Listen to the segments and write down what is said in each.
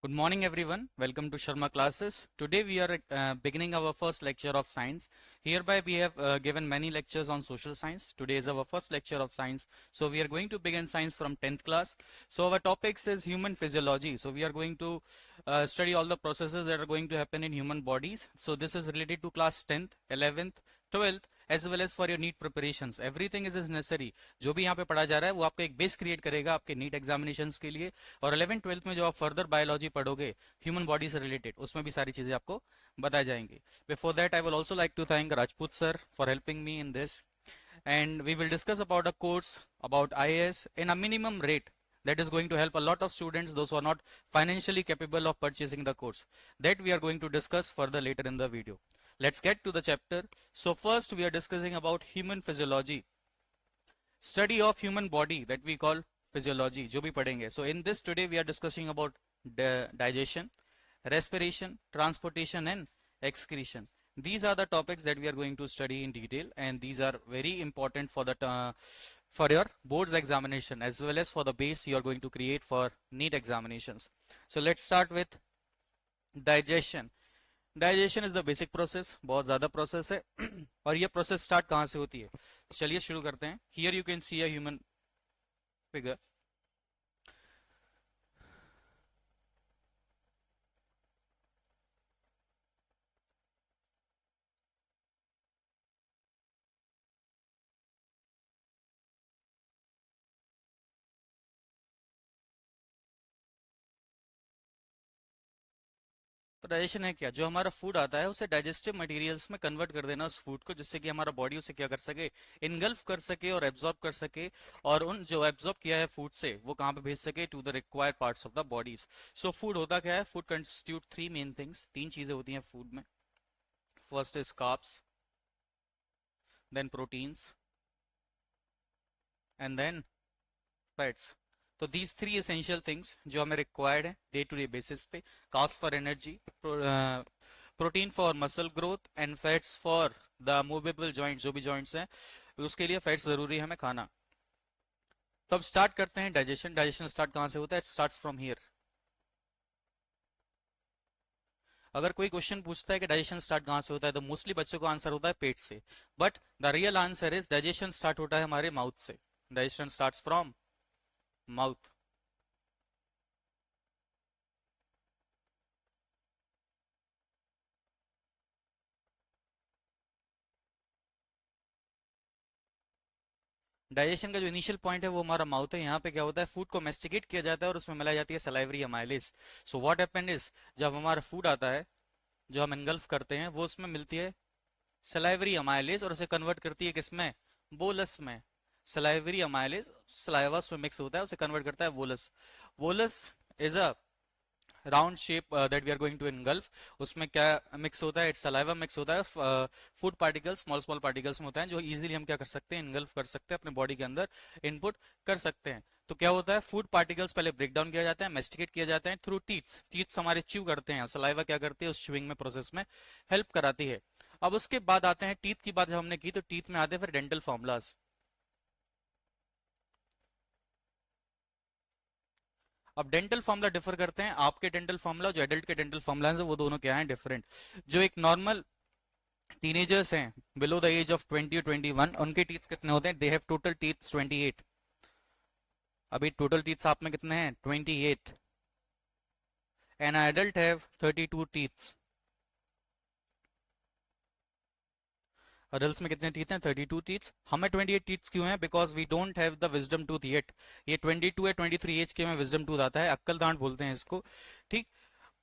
Good morning everyone. Welcome to Sharma classes. Today we are beginning our first lecture of science. Hereby we have given many lectures on social science. Today is our first lecture of science. So we are going to begin science from 10th class. So our topics is human physiology. So we are going to study all the processes that are going to happen in human bodies. So this is related to class 10th, 11th, 12th as well as for your NEET preparations. Everything is necessary. जो भी यहाँ पे पढ़ा जा रहा है वो आपको एक बेस क्रिएट करेगा आपके NEET एग्जामिनेशंस के लिए। और 11th 12th में जो आप फर्दर बायोलॉजी पढ़ोगे ह्यूमन बॉडी से रिलेटेड उसमें भी सारी चीजें आपको बताई जाएंगी। Before that I will also like to thank Rajput sir for helping me in this and we will discuss about a course about IAS in a minimum rate that is going to help a lot of students, those who are not financially capable of purchasing the course, that we are going to discuss further later in the video. Let's get to the chapter. So first we are discussing about human physiology, study of human body that we call physiology, जो भी पढ़ेंगे. So in this today we are discussing about digestion, respiration, transportation and excretion. These are the topics that we are going to study in detail, and these are very important for the for your boards examination as well as for the base you are going to create for NEET examinations. So let's start with digestion. Digestion is the basic process, बहुत ज्यादा process है और ये process start कहां से होती है, चलिए शुरू करते हैं. Here you can see a human figure. तो डाइजेशन है क्या, जो हमारा फूड आता है उसे डाइजेस्टिव मटेरियल्स में कन्वर्ट कर देना उस फूड को, जिससे कि हमारा बॉडी उसे क्या कर सके, इनगल्फ कर सके और एब्जॉर्ब कर सके, और उन जो एब्जॉर्ब किया है फूड से वो कहां पे भेज सके, to the required parts of the bodies. So food होता क्या है, food constitute three main things, तीन चीजें होती हैं फूड में. First is carbs, then proteins and then fats. तो दीज थ्री एसेंशियल थिंग्स जो हमें रिक्वायर्ड है डे टू डे बेसिस पे. Carbs for energy, protein for muscle growth and fats for the movable joints, जो भी joints हैं उसके लिए फैट्स जरूरी है हमें खाना. तो अब स्टार्ट करते हैं डाइजेशन. डाइजेशन स्टार्ट कहां से होता है, इट स्टार्ट्स फ्रॉम हियर. अगर कोई क्वेश्चन पूछता है कि डाइजेशन स्टार्ट कहां से होता है तो मोस्टली बच्चों को आंसर होता है पेट से, but the real answer is digestion start होता है हमारे माउथ से. Digestion starts from mouth. Digestion का जो इनिशियल पॉइंट है वो हमारा माउथ है. यहाँ पे क्या होता है, फूड को मेस्टिकेट किया जाता है और उसमें मिलाई जाती है salivary amylase. So what happened is, जब हमारा फूड आता है जो हम एंगल्फ करते हैं वो उसमें मिलती है सलाइवरी अमाइलेज और उसे कन्वर्ट करती है किसमें, बोलस में. सलाइवरी अमाइलेज सलाइवा उसमें मिक्स होता है, उसे कन्वर्ट करता है bolus. Bolus is a round shape that we are going to engulf. उसमें क्या मिक्स होता है, इट्स सलाइवा मिक्स होता है food particles, small small particles में होता है जो इजीली हम क्या कर सकते हैं, इनगल्फ कर सकते हैं, अपने बॉडी के अंदर इनपुट कर सकते हैं. तो क्या होता है, फूड पार्टिकल्स पहले ब्रेक डाउन किया जाता है, मेस्टिकेट किया जाता है थ्रू टीथ्स. टीथ्स हमारे च्यू करते हैं, सलाइवा क्या करती है उस च्यूइंग में प्रोसेस में हेल्प कराती है. अब उसके बाद आते हैं टीथ की बात जब हमने की तो टीथ में आते हैं फिर डेंटल फॉर्मुलाज. अब डेंटल फॉर्मुला डिफर करते हैं, आपके डेंटल फॉर्मुला जो एडल्ट के डेंटल फॉर्मुला है वो दोनों क्या हैं, डिफरेंट. जो एक नॉर्मल टीनेजर्स हैं बिलो द एज ऑफ 20 और 21, उनके टीथ कितने होते हैं, दे हैव टोटल टीथ 28. अभी टोटल टीथ आप में कितने हैं, 28. An adult have 32 teeths. Adult में कितने टीथ हैं, 32 टीथ्स. हमें 28 टीथ्स क्यों हैं, because we don't have the wisdom tooth yet. ये 22 या 23 एज के में विजडम टूथ आता है, अक्कल दांत बोलते हैं इसको, ठीक.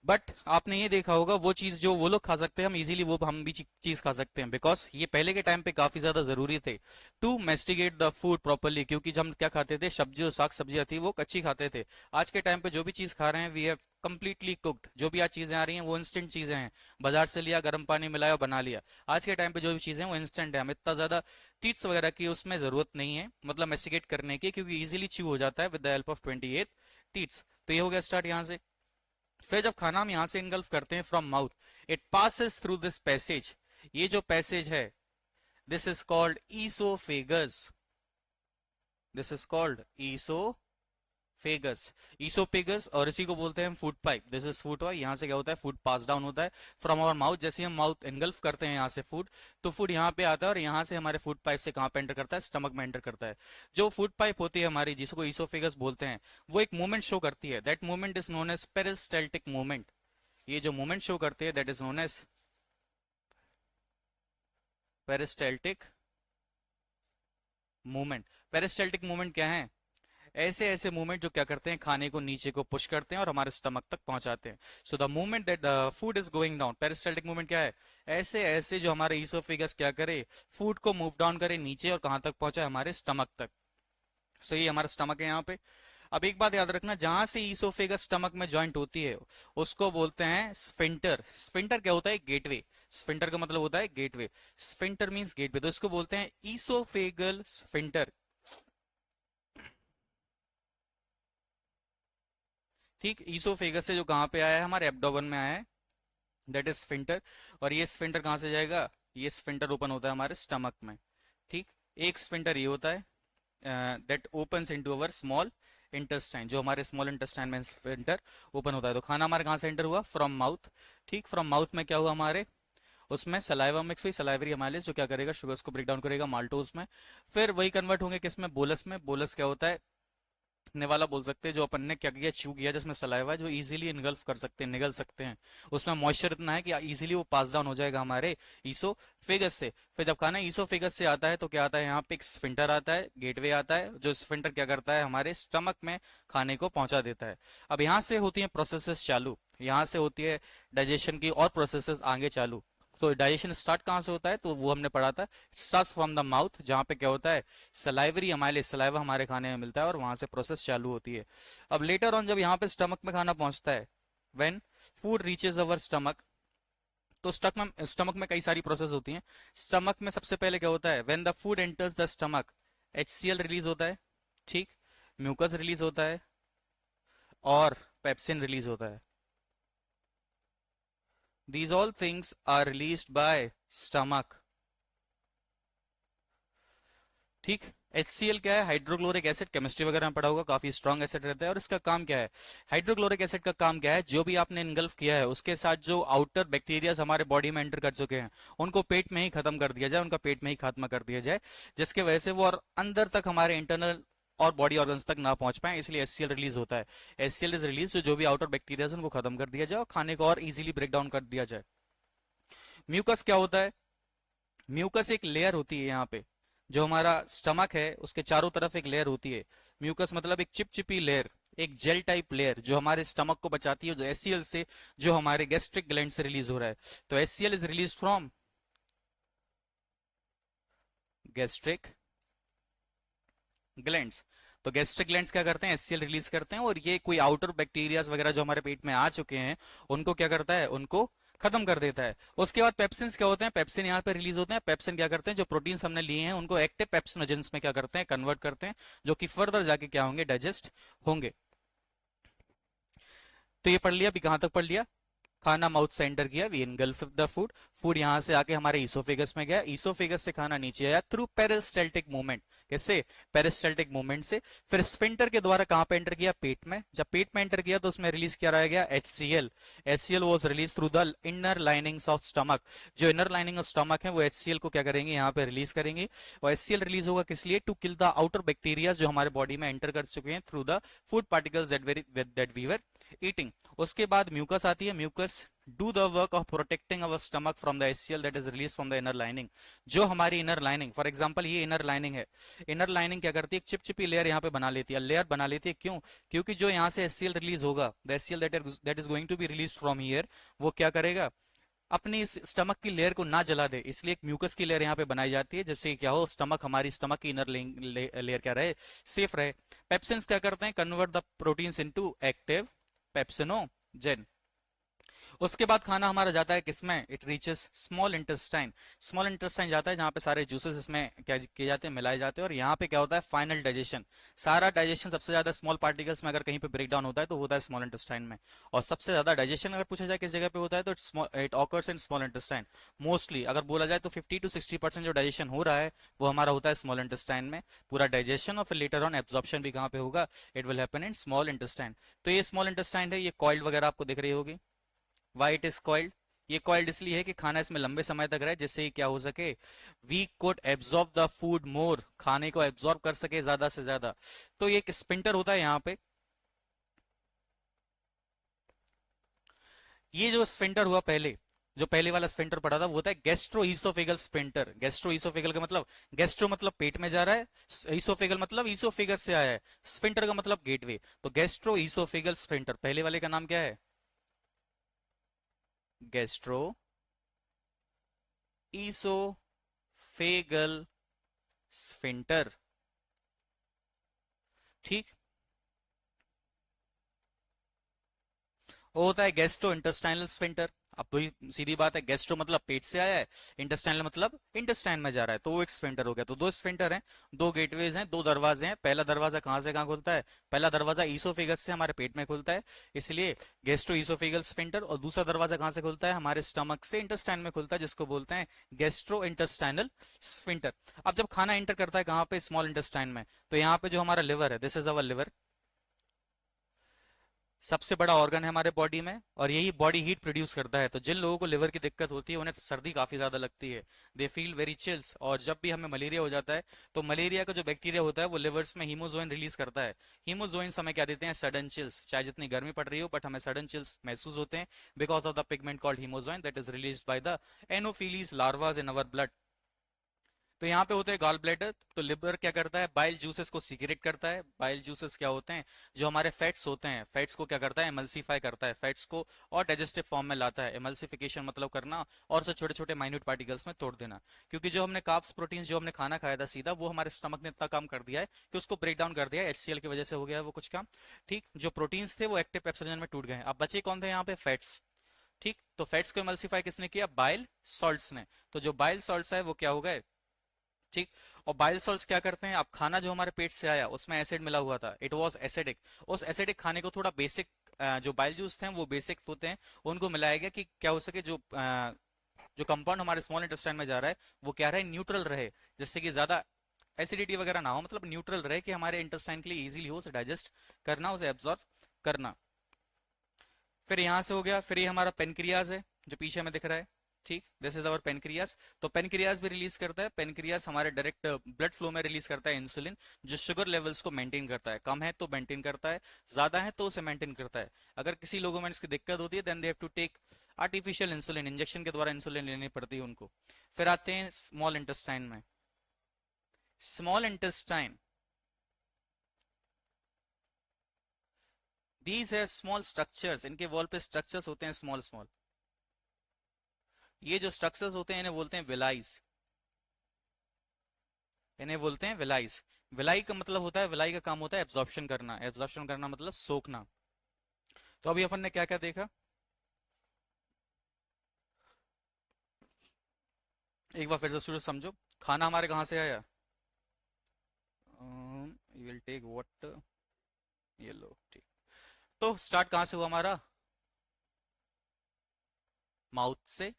बट आपने ये देखा होगा वो चीज जो वो लोग खा सकते हैं हम इजीली वो हम भी चीज खा सकते हैं, बिकॉज ये पहले के टाइम पे काफी ज्यादा जरूरी थे टू मेस्टिकेट द फूड प्रॉपरली. क्योंकि जब हम क्या खाते थे, सब्जी और साग सब्जियां थी वो कच्ची खाते थे. आज के टाइम पे जो भी चीज खा रहे हैं वी हैव कंप्लीटली कुक्ड. जो भी आज चीजें आ रही हैं वो इंस्टेंट चीजें हैं, बाजार से लिया, गर्म पानी मिलाया और बना लिया. आज के टाइम पे जो भी चीजें हैं वो इंस्टेंट है. हमें इतना ज्यादा टीथ्स वगैरह की उसमें जरूरत नहीं है, मतलब मेस्टिकेट करने की, क्योंकि इजीली च्यू हो जाता है with the help of 28 teeths. तो ये हो गया स्टार्ट यहाँ से. फिर जब खाना हम यहां से इनगल्फ करते हैं from mouth, it passes through this passage. ये जो पैसेज है this is called oesophagus. This is called oesophagus. फेगस, ईसोफेगस, और इसी को बोलते हैं food pipe. This is food pipe. यहाँ से क्या होता है, फूड पास डाउन होता है फ्रॉम आवर माउथ। जैसे हम माउथ एनगल्फ करते हैं यहाँ से फूड, तो फूड यहाँ पे आता है और यहाँ से हमारे फूड पाइप से कहाँ पे एंटर करता है, स्टमक में एंटर करता है। जो फूड पाइप होती है हमारी, जिसको ईसोफेगस बोलते हैं, वो एक मूवमेंट शो करती है। That movement is known as peristaltic movement. ये जो मूवमेंट शो करती है that is known as peristaltic movement. Peristaltic movement क्या है, ऐसे ऐसे मूवमेंट जो क्या करते हैं, खाने को नीचे को पुश करते हैं और हमारे स्टमक तक पहुंचाते हैं। So the movement that the food is going down, peristaltic movement क्या है, ऐसे ऐसे जो हमारे ईसोफेगस क्या करे, फूड को मूव डाउन करे नीचे और कहां तक पहुंचाए, हमारे स्टमक तक। सो ये हमारा स्टमक है यहाँ पे। अब एक बात याद रखना, जहां से ईसोफेगस स्टमक में ज्वाइंट होती है उसको बोलते हैं स्फिंटर। स्फिंटर क्या होता है, गेटवे। स्फिंटर का मतलब होता है गेटवे। स्फिंटर मींस गेटवे, तो इसको बोलते हैं ईसोफेगल स्फिंटर। ठीक, ईसोफेगस से जो कहाँ पे आया है, हमारे एब्डोमेन में आया है, दैट इज स्फिंटर। और ये स्फिंटर कहाँ से जाएगा, ये स्फिंटर ओपन होता है हमारे स्टमक में। ठीक, एक स्फिंटर ये होता है that opens into our small intestine. जो हमारे स्मॉल इंटेस्टाइन में स्फिंटर ओपन होता है। तो खाना हमारे कहाँ से एंटर हुआ, फ्रॉम माउथ। ठीक, फ्रॉम माउथ में क्या हुआ हमारे, उसमें सलाइवा मिक्स हुई, सलाइवरी एमाइलेज, जो क्या करेगा, शुगर्स को ब्रेक डाउन करेगा माल्टोज में। फिर वही कन्वर्ट होंगे किसमें, बोलस में। बोलस क्या होता है, निवाला बोल सकते हैं, जो अपन ने क्या किया, च्यू किया, जिसमें सलाइवा है, जो इजीली इनगल्फ कर सकते हैं, निगल सकते हैं। उसमें मॉइस्चर इतना है कि इजीली वो पास डाउन हो जाएगा हमारे ईसोफेगस से। फिर जब खाना ईसोफेगस से आता है तो क्या आता है, यहाँ पे एक स्फिंटर आता है, गेटवे आता है, जो स्फिंटर क्या करता है, हमारे स्टमक में खाने को पहुंचा देता है। अब यहाँ से होती है प्रोसेसेस चालू, यहाँ से होती है डाइजेशन की और प्रोसेसेस आगे चालू। तो डाइजेशन स्टार्ट कहाँ से होता है, तो वो हमने पढ़ा था, स्टार्ट्स फ्रॉम द माउथ, जहाँ पे क्या होता है, सलाइवरी अमाइलेज, सलाइवा हमारे खाने में मिलता है और वहां से प्रोसेस चालू होती है। अब लेटर ऑन जब यहाँ पे स्टमक में खाना पहुंचता है, when food reaches our stomach, तो स्टमक में कई सारी प्रोसेस होती हैं। स्टमक में सबसे पहले क्या होता है, when the food enters the stomach, HCl release होता है। ठीक, म्यूकस रिलीज होता है और पेप्सिन रिलीज होता है। These all things are released by stomach. ठीक, HCl क्या है, हाइड्रोक्लोरिक एसिड, केमिस्ट्री वगैरह में पढ़ा होगा, काफी स्ट्रॉन्ग एसिड रहता है। और इसका काम क्या है, हाइड्रोक्लोरिक एसिड का काम क्या है, जो भी आपने इनगल्फ किया है उसके साथ जो आउटर बैक्टीरिया हमारे बॉडी में एंटर कर चुके हैं, उनको पेट में ही खत्म कर दिया जाए, उनका पेट में ही खात्मा कर दिया जाए, जिसके वजह से वो और अंदर तक हमारे इंटरनल और बॉडी ऑर्गन्स तक ना पहुंच पाए, इसलिए HCl रिलीज होता है। HCl इज रिलीज, जो भी आउटर बैक्टीरिया उनको खत्म कर दिया जाए और खाने को और इजीली ब्रेक डाउन कर दिया जाए। म्यूकस क्या होता है, म्यूकस एक लेयर होती है यहाँ पे, जो हमारा स्टमक है उसके चारों तरफ एक लेयर होती है। म्यूकस मतलब एक चिपचिपी लेयर, एक जेल टाइप लेयर, जो हमारे स्टमक को बचाती है, जो HCl से, जो हमारे गैस्ट्रिक ग्लैंड से रिलीज हो रहा है। तो HCl is release from gastric glands. तो गैस्ट्रिक ग्लैंड्स क्या करते हैं, HCl रिलीज करते हैं, और ये कोई आउटर बैक्टीरियाज वगैरह जो हमारे पेट में आ चुके हैं उनको क्या करता है, उनको खत्म कर देता है। उसके बाद पेप्सिन्स क्या होते हैं, पेप्सिन यहाँ पे रिलीज होते हैं। पेप्सिन क्या करते हैं, जो प्रोटीन्स हमने लिए हैं उनको एक्टिव पेप्सिनोजेंस में क्या करते हैं, कन्वर्ट करते हैं, जो कि फर्दर जाके क्या होंगे, डाइजेस्ट होंगे। तो ये पढ़ लिया, अभी कहां तक पढ़ लिया, खाना माउथ से एंटर किया, we engulf the food, food यहां से आके हमारे ईसोफेगस में गया, ईसोफेगस से खाना नीचे आया थ्रू पेरिस्टाल्टिक मूवमेंट। कैसे, पेरिस्टाल्टिक मूवमेंट से। फिर स्फिंक्टर के द्वारा कहां पे एंटर किया, पेट में। जब पेट में एंटर किया तो उसमें रिलीज किया रह गया HCl। HCl was release through the inner linings of stomach. जो इनर लाइनिंग ऑफ स्टमक है वो HCl को क्या करेंगे, यहाँ पे रिलीज करेंगे। और HCl रिलीज होगा किस लिए, to kill the outer bacteria जो हमारे बॉडी में एंटर कर चुके हैं through the food particles that we were eating. उसके बाद म्यूकस आती है। Mucus do the work of protecting our stomach from the HCl that is release from the inner lining. जो हमारी इनर लाइनिंग, फॉर एग्जांपल ये inner lining है, inner lining क्या करती है, एक चिपचिपी लेयर यहाँ पे बना लेती है। लेयर बना लेती है क्यों, क्योंकि जो यहाँ से HCl रिलीज होगा, the HCl that is going to be release from here, वो क्या करेगा, अपनी इस स्टमक की लेयर को ना जला दे, इसलिए एक म्यूकस की लेयर यहाँ पे बनाई जाती है, जिससे क्या हो, स्टमक, हमारी स्टमक की इनर लेयर क्या रहे, सेफ रहे। पेप्सिन्स क्या करते हैं, convert the proteins into active pepsinogen. उसके बाद खाना हमारा जाता है किसमें, it reaches small intestine. Small intestine जाता है जहाँ पे सारे जूसेस इसमें क्या किए जाते हैं, मिलाए जाते हैं, और यहाँ पे क्या होता है, फाइनल डाइजेशन। सारा डाइजेशन सबसे ज्यादा स्मॉल पार्टिकल्स में अगर कहीं पे ब्रेक डाउन होता है तो होता है स्मॉल इंटेस्टाइन में। और सबसे ज्यादा डाइजेशन अगर पूछा जाए किस जगह पे होता है तो it occurs in small intestine. Mostly अगर बोला जाए तो 50 to 60% जो डाइजेशन हो रहा है वो हमारा होता है स्मॉल इंटेस्टाइन में, पूरा डाइजेशन, और फिर लेटर ऑन एब्जॉर्प्शन भी कहाँ पे होगा, it will happen in small intestine. तो ये स्मॉल इंटेस्टाइन है, ये कॉइल्ड वगैरह आपको दिख रही होगी। वाई इट इज कॉइल्ड, ये कॉइल्ड इसलिए है कि खाना इसमें लंबे समय तक रहे, जिससे क्या हो सके, we could absorb the food more, खाने को एब्जॉर्ब कर सके ज्यादा से ज्यादा। तो ये एक स्पिंटर होता है यहाँ पे। ये जो स्फिंटर हुआ पहले, जो पहले वाला स्फिंटर पड़ा था वो होता है गैस्ट्रोइसोफेगल स्फिंटर। गैस्ट्रोइसोफेगल का मतलब, गैस्ट्रो मतलब पेट में जा रहा है, इसोफेगल मतलब इसोफेगस से आया है, स्फिंटर का मतलब गेटवे। तो गैस्ट्रोइसोफेगल स्फिंटर, पहले वाले का नाम क्या है, गैस्ट्रो ईसोफेगल स्फिंटर। ठीक, वो होता है गैस्ट्रो इंटेस्टाइनल स्फिंक्टर। अब वही सीधी बात है, गैस्ट्रो मतलब पेट से आया है, इंटेस्टाइनल मतलब इंटेस्टाइन में जा रहा है, तो वो एक स्फिंक्टर हो गया। तो दो स्फिंक्टर हैं, दो गेटवेज हैं, दो दरवाजे हैं। पहला दरवाजा कहाँ से कहाँ खुलता है, पहला दरवाजा ईसोफेगस से हमारे पेट में खुलता है, इसलिए गैस्ट्रो ईसोफेगल स्फिंक्टर। और दूसरा दरवाजा कहाँ से खुलता है, हमारे स्टमक से इंटेस्टाइन में खुलता है, जिसको बोलते हैं गैस्ट्रो इंटेस्टाइनल स्फिंक्टर। अब जब खाना एंटर करता है कहाँ पे, स्मॉल इंटेस्टाइन में, तो यहाँ पे जो हमारा लिवर है, दिस इज अवर लिवर, सबसे बड़ा ऑर्गन है हमारे बॉडी में, और यही बॉडी हीट प्रोड्यूस करता है। तो जिन लोगों को लिवर की दिक्कत होती है उन्हें सर्दी काफी ज्यादा लगती है, दे फील वेरी चिल्स। और जब भी हमें मलेरिया हो जाता है तो मलेरिया का जो बैक्टीरिया होता है वो लिवर्स में हीमोजोइन रिलीज करता है। हीमोजोइंस हमें क्या देते हैं, सडन चिल्स। चाहे जितनी गर्मी पड़ रही हो बट हमें सडन चिल्स महसूस होते हैं, because of the pigment called hemozoin that is release by the Anopheles larvas in our blood. तो यहाँ पे होते हैं गॉल ब्लैडर। तो लिवर क्या करता है, बाइल जूसेस को सीक्रेट करता है। बाइल जूसेस क्या होते हैं, जो हमारे फैट्स होते हैं, फैट्स को क्या करता है, एमल्सीफाई करता है, फैट्स को और डाइजेस्टिव फॉर्म में लाता है। एमल्सिफिकेशन मतलब करना, और उसे छोटे छोटे माइन्यूट पार्टिकल्स में तोड़ देना। क्योंकि जो हमने कार्ब्स प्रोटीन्स जो हमने खाना खाया था सीधा, वो हमारे स्टमक ने इतना काम कर दिया है कि उसको ब्रेक डाउन कर दिया है, HCl की वजह से हो गया है वो कुछ काम। ठीक, जो प्रोटीन्स थे वो एक्टिव पेप्सिडोजन में टूट गए। अब बचे कौन थे यहाँ पे, फैट्स। ठीक, तो फैट्स को एमल्सिफाई किसने किया, बाइल सॉल्ट्स ने। तो जो बाइल सॉल्ट्स है वो क्या हो गए, ठीक। और बाइल सॉल्ट्स क्या करते हैं, अब खाना जो हमारे पेट से आया उसमें एसिड मिला हुआ था, इट वाज एसिडिक। उस एसिडिक खाने को थोड़ा बेसिक, जो बाइल जूस थे वो बेसिक होते हैं, उनको मिलाया गया कि क्या हो सके, जो कंपाउंड हमारे स्मॉल इंटेस्टाइन में जा रहा है वो क्या रहे, न्यूट्रल रहे, जिससे कि ज्यादा एसिडिटी वगैरह ना हो, मतलब न्यूट्रल रहे कि हमारे इंटेस्टाइन के लिए इजीली हो उसे डाइजेस्ट करना, उसे एब्जॉर्ब करना। फिर यहां से हो गया, फिर ये हमारा पेनक्रियाज है जो पीछे में दिख रहा है। ठीक, दिस इज अवर पेनक्रियास। तो पेनक्रियास भी रिलीज करता है, पेनक्रियास हमारे डायरेक्ट ब्लड फ्लो में रिलीज करता है इंसुलिन, जो शुगर लेवल्स को मेंटेन करता है। कम है तो मेंटेन करता है, ज्यादा है तो उसे मेंटेन करता है। अगर किसी लोगों में इसकी दिक्कत होती है then they have to take artificial insulin, injection के द्वारा इंसुलिन लेनी पड़ती है उनको। फिर आते हैं स्मॉल इंटेस्टाइन में। स्मॉल इंटेस्टाइन, दीज है स्मॉल स्ट्रक्चर्स, इनके वॉल पे स्ट्रक्चर्स होते हैं स्मॉल स्मॉल। ये जो स्ट्रक्चर्स होते हैं इन्हें बोलते हैं विलाइज, इन्हें बोलते हैं विलाइज। विलाई का मतलब होता है, विलाई का काम होता है एब्जॉर्प्शन करना, एब्जॉर्प्शन करना मतलब सोखना। तो अभी अपन ने क्या क्या देखा, एक बार फिर से शुरू समझो। खाना हमारे कहाँ से आया, यू विल टेक व्हाट, ये लो, ठीक। तो स्टार्ट कहाँ से हुआ हमारा, माउथ से।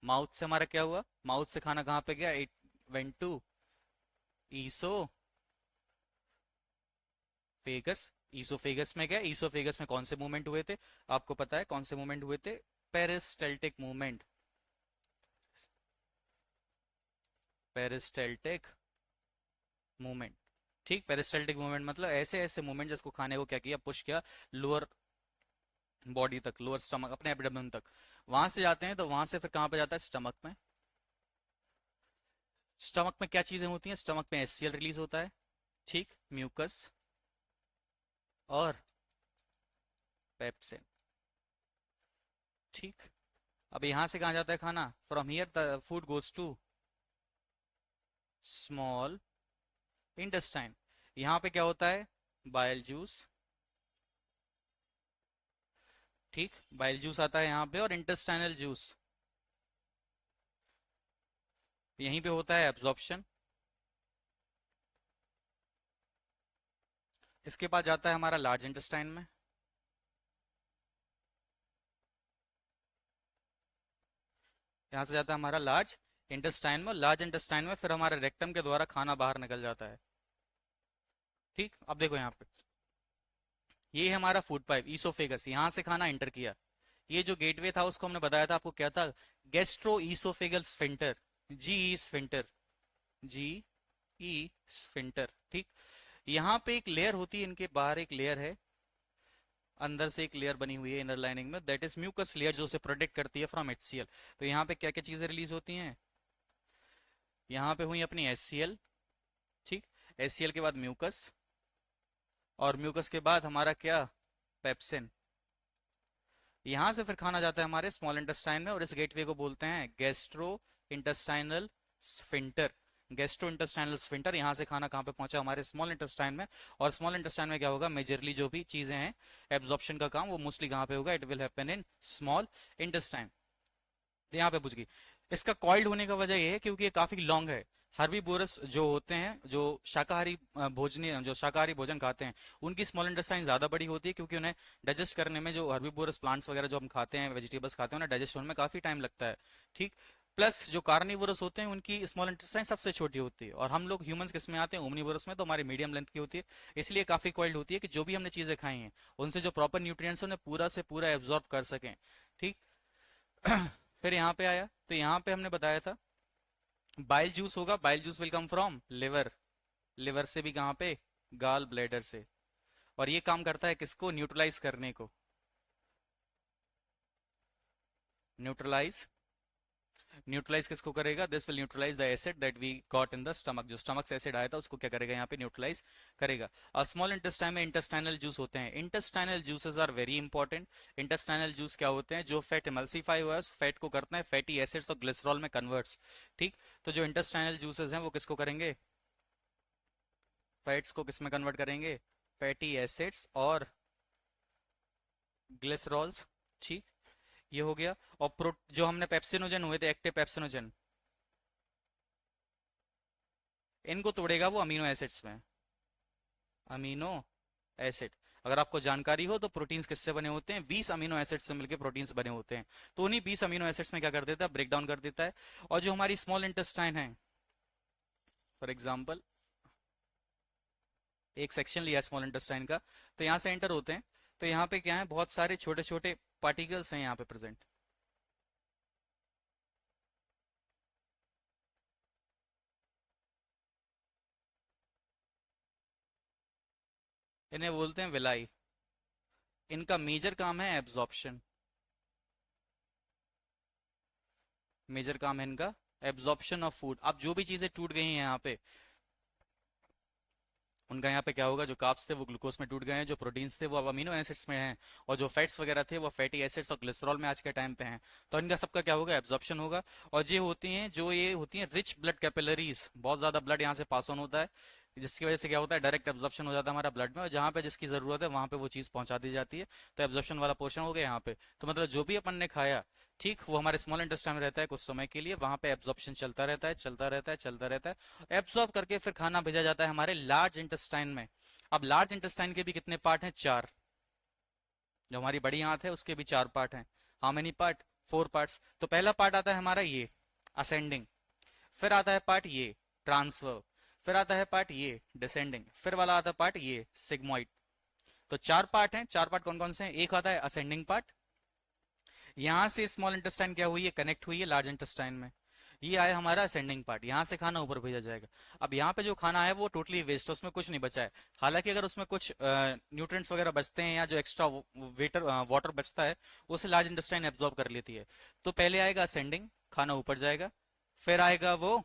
माउथ से हमारा क्या हुआ, माउथ से खाना कहाँ पे गया, इट वेंट टू ईसो फेगस। ईसोफेगस में गया, ईसोफेगस में कौन से मूवमेंट हुए थे, आपको पता है कौन से मूवमेंट हुए थे, पेरिस्टल्टिक मूवमेंट, पेरिस्टल्टिक मूवमेंट। ठीक, पेरिस्टल्टिक मूवमेंट मतलब ऐसे ऐसे मूवमेंट जिसको खाने को क्या किया, पुश किया लोअर बॉडी तक, लोअर स्टमक, अपने एब्डोमेन तक। वहां से जाते हैं तो वहां से फिर कहां पे जाता है, स्टमक में। स्टमक में क्या चीजें होती हैं, स्टमक में HCl रिलीज होता है, ठीक, म्यूकस और पेप्सिन। ठीक, अब यहां से कहां जाता है खाना, from here the food goes to small intestine. यहां पे क्या होता है, बाइल जूस ठीक, बाइल जूस आता है यहाँ पे, और इंटेस्टाइनल जूस यहीं पे होता है एब्जॉर्प्शन। इसके बाद जाता है हमारा लार्ज इंटेस्टाइन में। यहाँ से जाता है हमारा लार्ज इंटेस्टाइन में, लार्ज इंटेस्टाइन में फिर हमारे रेक्टम के द्वारा खाना बाहर निकल जाता है। ठीक, अब देखो यहाँ पे, ये है हमारा फूड पाइप ईसोफेगस, यहाँ से खाना एंटर किया। ये जो गेटवे था उसको हमने बताया था आपको क्या था, गैस्ट्रो ईसोफेगल स्फिंक्टर, जी ई स्फिंक्टर, जी ई स्फिंक्टर। ठीक, यहाँ पे एक लेयर होती है, इनके बाहर एक लेयर है, अंदर से एक लेयर बनी हुई है इनर लाइनिंग में, दैट इज म्यूकस लेयर, जो उसे प्रोटेक्ट करती है फ्रॉम एचसीएल। तो यहाँ पे क्या क्या चीजें रिलीज होती हैं, यहाँ पे हुई अपनी एचसीएल। ठीक, एचसीएल के बाद म्यूकस, और म्यूकस के बाद हमारा क्या, पेप्सिन। यहां से फिर खाना जाता है हमारे स्मॉल इंटेस्टाइन में, और इस गेटवे को बोलते हैं gastro intestinal sphincter. Gastro intestinal sphincter, यहाँ से खाना कहाँ पे पहुंचा, हमारे स्मॉल इंटेस्टाइन में। और स्मॉल इंटेस्टाइन में क्या होगा, मेजरली जो भी चीजें हैं एब्जॉर्प्शन का काम, वो मोस्टली कहाँ पे होगा, it will happen in small intestine. यहाँ पे पूछ गई। इसका कॉइल्ड होने का वजह यह है क्योंकि ये काफी लॉन्ग है। हर्बीवोरस जो होते हैं, जो शाकाहारी भोजनी, जो शाकाहारी भोजन खाते हैं, उनकी स्मॉल इंटेस्टाइन ज्यादा बड़ी होती है, क्योंकि उन्हें डाइजेस्ट करने में, जो हर्बीवोरस प्लांट्स वगैरह जो हम खाते हैं, वेजिटेबल्स खाते हैं, उन्हें डाइजेस्ट होने में काफी टाइम लगता है। ठीक, प्लस जो कार्निवोरस होते हैं उनकी स्मॉल इंटेस्टाइन सबसे छोटी होती है, और हम लोग ह्यूमंस किस में आते हैं, ओमनीवोरस में, तो हमारी मीडियम लेंथ की होती है। इसलिए काफी कॉइल्ड होती है कि जो भी हमने चीजें खाई हैं उनसे जो प्रॉपर न्यूट्रिएंट्स उन्हें पूरा से पूरा एब्जॉर्ब कर सकें। ठीक, फिर यहाँ पे आया, तो यहाँ पे हमने बताया था बाइल जूस होगा, bile juice will come from liver, liver से भी कहाँ पे, गाल ब्लैडर से। और ये काम करता है किसको, न्यूट्रलाइज करने को, न्यूट्रलाइज। न्यूट्रलाइज किसको करेगा, this will neutralise the acid that we got in the stomach, जो स्टमक से एसिड आया था उसको क्या करेगा, यहाँ पे न्यूट्रलाइज करेगा। और स्मॉल इंटेस्टाइन में इंटेस्टाइनल जूस होते हैं। Intestinal juices are very important. Intestinal juice क्या होते हैं, जो फैट इमल्सीफाई हुआ है उस फैट को करते हैं फैटी एसिड्स और ग्लिसरॉल में कन्वर्ट्स। ठीक, तो जो इंटेस्टाइनल जूसेस हैं वो किसको करेंगे, फैट्स को किस में कन्वर्ट करेंगे, फैटी एसिड्स और ग्लिसरॉल्स। ठीक, ये हो गया। और जो हमने पेप्सिनोजन हुए थे, एक्टिव पेप्सिनोजन, इनको तोड़ेगा वो अमीनो एसिड्स में, अमीनो एसिड। अगर आपको जानकारी हो तो प्रोटीन्स किससे बने होते हैं, 20 अमीनो एसिड्स से मिलकर प्रोटीन्स बने होते हैं। तो उन्हीं 20 अमीनो एसिड्स में क्या कर देता है, ब्रेक डाउन कर देता है। और जो हमारी स्मॉल इंटेस्टाइन है, फॉर एग्जाम्पल एक सेक्शन लिया स्मॉल इंटेस्टाइन का, तो यहाँ से एंटर होते हैं, तो यहाँ पे क्या है, बहुत सारे छोटे छोटे पार्टिकल्स हैं यहाँ पे प्रेजेंट। इन्हें बोलते हैं विलाई। इनका मेजर काम है एब्जॉर्प्शन, मेजर काम है इनका एब्जॉर्प्शन ऑफ फूड। अब जो भी चीजें टूट गई हैं यहाँ पे, उनका यहाँ पे क्या होगा, जो कार्ब्स थे वो ग्लूकोज में टूट गए हैं, जो प्रोटीन्स थे वो अब अमीनो एसिड्स में हैं, और जो फैट्स वगैरह थे वो फैटी एसिड्स और ग्लिसरॉल में आज के टाइम पे हैं। तो इनका सबका क्या होगा, एब्जॉर्प्शन होगा। और ये होती हैं, जो ये होती हैं रिच ब्लड कैपिलरीज, बहुत ज्यादा ब्लड यहाँ से पास ऑन होता है, जिसकी वजह से क्या होता है, डायरेक्ट एब्जॉर्प्शन हो जाता है हमारा ब्लड में, और जहाँ पे जिसकी जरूरत है वहां पे वो चीज पहुंचा दी जाती है। तो एब्जॉर्प्शन वाला पोर्शन हो गया यहाँ पे। तो मतलब जो भी अपन ने खाया, ठीक, वो हमारे स्मॉल इंटेस्टाइन में रहता है कुछ समय के लिए, वहां पे एब्जॉर्प्शन चलता रहता है, चलता रहता है, चलता रहता है। एब्जॉर्ब करके फिर खाना भेजा जाता है हमारे लार्ज इंटेस्टाइन में। अब लार्ज इंटेस्टाइन के भी कितने पार्ट हैं, चार। जो हमारी बड़ी आंत है उसके भी चार पार्ट हैं। How many part, four parts. तो पहला पार्ट आता है हमारा ये असेंडिंग, फिर आता है पार्ट ये ट्रांसफर, फिर आता है पार्ट ये डिसेंडिंग, फिर वाला आता है पार्ट ये सिग्मोइड। तो चार पार्ट हैं। चार पार्ट कौन कौन से हैं, एक आता है असेंडिंग पार्ट, यहां से स्मॉल इंटेस्टाइन क्या हुई है, कनेक्ट हुई है लार्ज इंटेस्टाइन में। ये आया हमारा असेंडिंग पार्ट, यहाँ से खाना ऊपर भेजा जाएगा। अब यहाँ पे जो खाना है वो टोटली वेस्ट है, उसमें कुछ नहीं बचा है। हालांकि अगर उसमें कुछ न्यूट्रिएंट्स वगैरह बचते हैं, या जो एक्स्ट्रा वेटर वाटर बचता है, उसे लार्ज इंटेस्टाइन एब्जॉर्ब कर लेती है। तो पहले आएगा असेंडिंग, खाना ऊपर जाएगा, फिर आएगा वो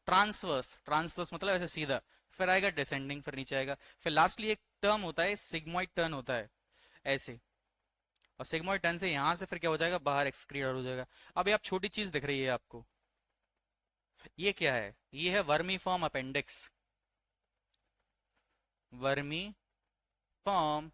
ट्रांसवर्स, ट्रांसवर्स मतलब ऐसे सीधा, फिर आएगा डिसेंडिंग, फिर नीचे आएगा। फिर लास्टली एक टर्म होता है सिग्मोइड टर्न होता है ऐसे, और सिग्मोइड टर्न से यहां से फिर क्या हो जाएगा, बाहर एक्सक्रीट हो जाएगा। अब ये आप छोटी चीज दिख रही है आपको, ये क्या है, ये है vermi form appendix, vermi form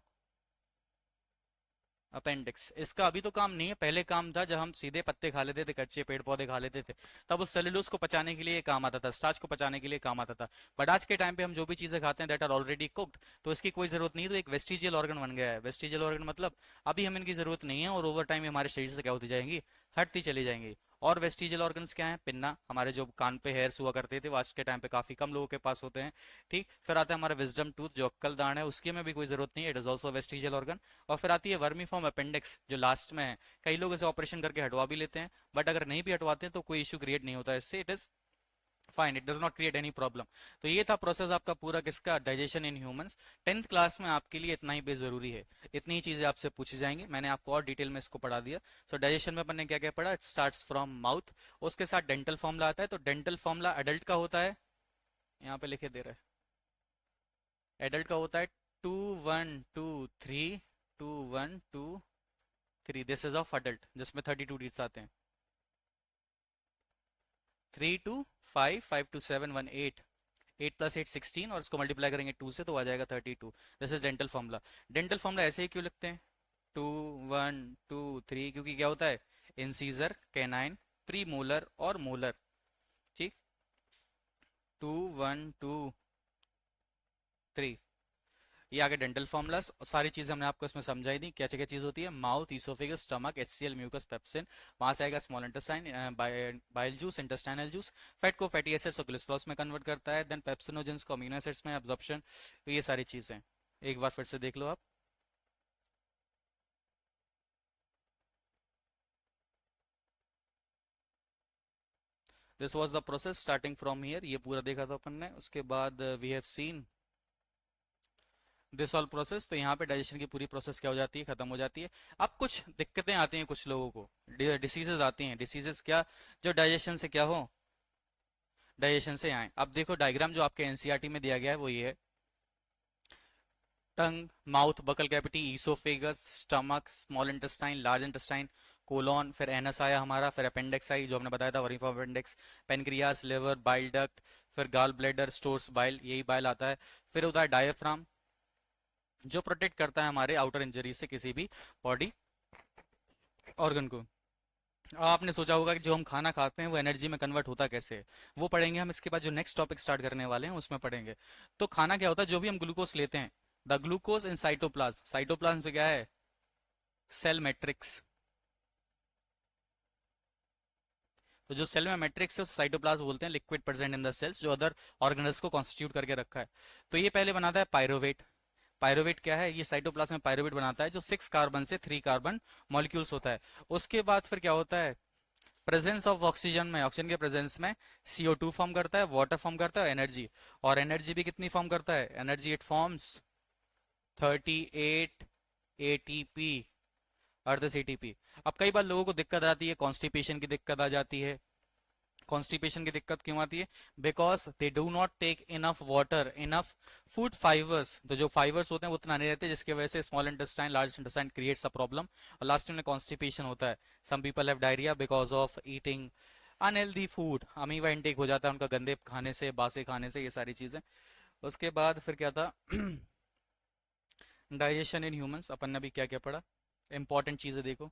appendix, इसका अभी तो काम नहीं है, पहले काम था जब हम सीधे पत्ते खा लेते थे, कच्चे पेड़ पौधे खा लेते थे, तब उस सेलुलोज को पचाने के लिए काम आता था, स्टार्च को पचाने के लिए काम आता था। बट आज के टाइम पे हम जो भी चीजें खाते हैं दैट आर ऑलरेडी कुक्ड, तो इसकी कोई जरूरत नहीं है, तो एक वेस्टिजियल ऑर्गन बन गया है। वेस्टिजियल ऑर्गन मतलब अभी हम इनकी जरूरत नहीं है, और ओवर टाइम हमारे शरीर से क्या होती जाएंगी, हटती चली जाएंगी। और वेस्टिजियल ऑर्गन्स क्या है, पिन्ना, हमारे जो कान पे हेयर्स हुआ करते थे वो आज के टाइम पे काफी कम लोगों के पास होते हैं। ठीक, फिर आता है हमारा विजडम टूथ, जो अक्कल दान है, उसकी में भी कोई जरूरत नहीं है, it is also vestigial organ. और फिर आती है वर्मी फॉर्म अपेंडिक्स, जो लास्ट में है, कई लोग इसे ऑपरेशन करके हटवा भी लेते हैं, बट अगर नहीं भी हटवाते हैं तो कोई इश्यू क्रिएट नहीं होता इससे, it is fine, it does not create any problem. तो ये था प्रोसेस आपका पूरा किसका, digestion in humans. 10th class में आपके लिए इतना ही बेस जरूरी है, इतनी ही चीजें आपसे पूछी जाएंगी, मैंने आपको और डिटेल में इसको पढ़ा दिया। सो डाइजेशन में अपन ने क्या क्या पढ़ा, इट स्टार्ट्स फ्रॉम माउथ, उसके साथ डेंटल फॉर्मूला आता है, तो डेंटल फॉर्मूला एडल्ट का होता है, यहाँ पे लिखे दे रहा है, एडल्ट का होता है 2 1 2 3, 2 1 2 3, दिस इज ऑफ अडल्ट, जिसमें 32 टीथ्स आते हैं, 3 2 5 5 2 7 1 8, 8 + 8 16, और इसको मल्टीप्लाई करेंगे 2 से तो आ जाएगा 32। This is dental formula. Dental formula ऐसे ही क्यों लिखते हैं, 2 1 2 3, क्योंकि क्या होता है, इंसीजर, कैनाइन, प्री मोलर और मोलर। ठीक, 2 1 2 3, ये आगे डेंटल फॉर्मुलास, सारी चीजें हमने आपको इसमें समझाई दी, क्या क्या चीज होती है, mouth, oesophagus, stomach, HCl, mucus, pepsin, वहां से आएगा small intestine, bile juice, intestinal juice, fat को फैटी एसिड्स और कोलेस्ट्रॉल्स में कन्वर्ट करता है, देन पेप्सिनोजेंस को अमीनो एसिड्स में एब्जॉर्प्शन, तो ये सारी चीजें एक बार फिर से देख लो आप। This was the process starting from here, ये पूरा देखा था अपन ने, उसके बाद we have seen this all process, तो यहाँ पे डाइजेशन की पूरी प्रोसेस क्या हो जाती है, खत्म हो जाती है। अब कुछ दिक्कतें आती हैं कुछ लोगों को, डिसीजेज आती हैं, डिसीजेज क्या, जो डाइजेशन से क्या हो, डाइजेशन से आए। अब देखो डायग्राम जो आपके एनसीईआरटी में दिया गया है वो ये है, tongue, mouth, buccal cavity, oesophagus, stomach, small intestine, large intestine, colon, फिर एनस आया हमारा, फिर अपेंडिक्स आई जो हमने बताया था, वरीफा appendix, pancreas, liver, bile duct, फिर गाल ब्लैडर, स्टोर्स बाइल, यही बाइल आता है। फिर होता है डायफ्राम, जो प्रोटेक्ट करता है हमारे आउटर इंजरी से किसी भी बॉडी ऑर्गन को। आपने सोचा होगा कि जो हम खाना खाते हैं वो एनर्जी में कन्वर्ट होता कैसे है, वो पढ़ेंगे हम इसके बाद, जो नेक्स्ट टॉपिक स्टार्ट करने वाले हैं उसमें पढ़ेंगे। तो खाना क्या होता है, जो भी हम ग्लूकोज लेते हैं, the glucose in cytoplasm, cytoplasm पे क्या है, सेल मैट्रिक्स, तो जो सेल में मैट्रिक्स है उस साइटोप्लाज्म बोलते हैं, liquid present in the cells, जो अदर ऑर्गेनल्स को कॉन्स्टिट्यूट करके रखा है। तो ये पहले बनाता है पायरोवेट, पायरोवेट क्या है, ये साइटोप्लाज्म में पायरोवेट बनाता है, जो 6 कार्बन से 3 कार्बन मॉलिक्यूल्स होता है। उसके बाद फिर क्या होता है, प्रेजेंस ऑफ ऑक्सीजन में, ऑक्सीजन के प्रेजेंस में CO2 फॉर्म करता है, वाटर फॉर्म करता है, एनर्जी, और एनर्जी भी कितनी फॉर्म करता है, energy it forms 38 ATP, अर्धस ATP। अब कई बार लोगों को दिक्कत आती है, कॉन्स्टिपेशन की दिक्कत आ जाती है। कॉन्स्टिपेशन की दिक्कत क्यों आती है, because they do not take enough water, enough food fibres, तो जो फाइबर्स होते हैं वो उतना नहीं रहते, जिसकी वजह से small intestine, large intestine creates a problem, और लास्ट में कॉन्स्टिपेशन होता है। Some people have diarrhoea because of eating unhealthy food, amoeba intake हो जाता है उनका गंदे खाने से, बासे खाने से, ये सारी चीजें। उसके बाद फिर क्या था, डाइजेशन इन ह्यूमंस, अपन ने अभी क्या क्या पढ़ा, इंपॉर्टेंट चीजें देखो,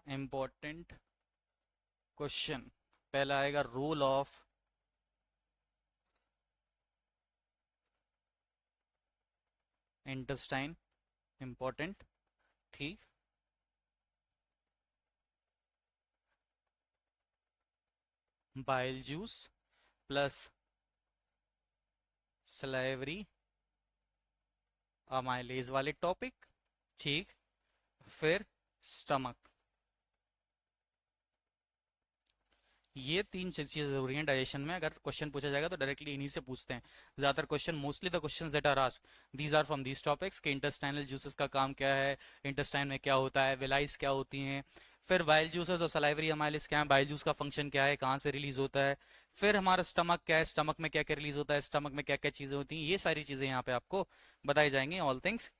इंपॉर्टेंट क्वेश्चन, पहला आएगा रोल ऑफ इंटेस्टाइन, इंपॉर्टेंट, ठीक, bile juice plus salivary amylase वाले टॉपिक, ठीक, फिर स्टमक, ये तीन चीजें जरूरी हैं डाइजेशन में। अगर क्वेश्चन पूछा जाएगा तो डायरेक्टली इन्हीं से पूछते हैं ज्यादातर question, mostly the questions that are asked these are from these topics, कि इंटेस्टाइनल जूसेस का काम क्या है, इंटेस्टाइन में क्या होता है, विलाइस क्या होती हैं, फिर बाइल जूसेस और सलाइवरी अमाइलेज क्या है, बाइल जूस का फंक्शन क्या है, कहाँ से रिलीज होता है, फिर हमारा स्टमक क्या है, स्टमक में क्या क्या रिलीज होता है, स्टमक में क्या क्या चीजें होती हैं, ये सारी चीजें यहाँ पे आपको बताई जाएंगी, ऑल थिंग्स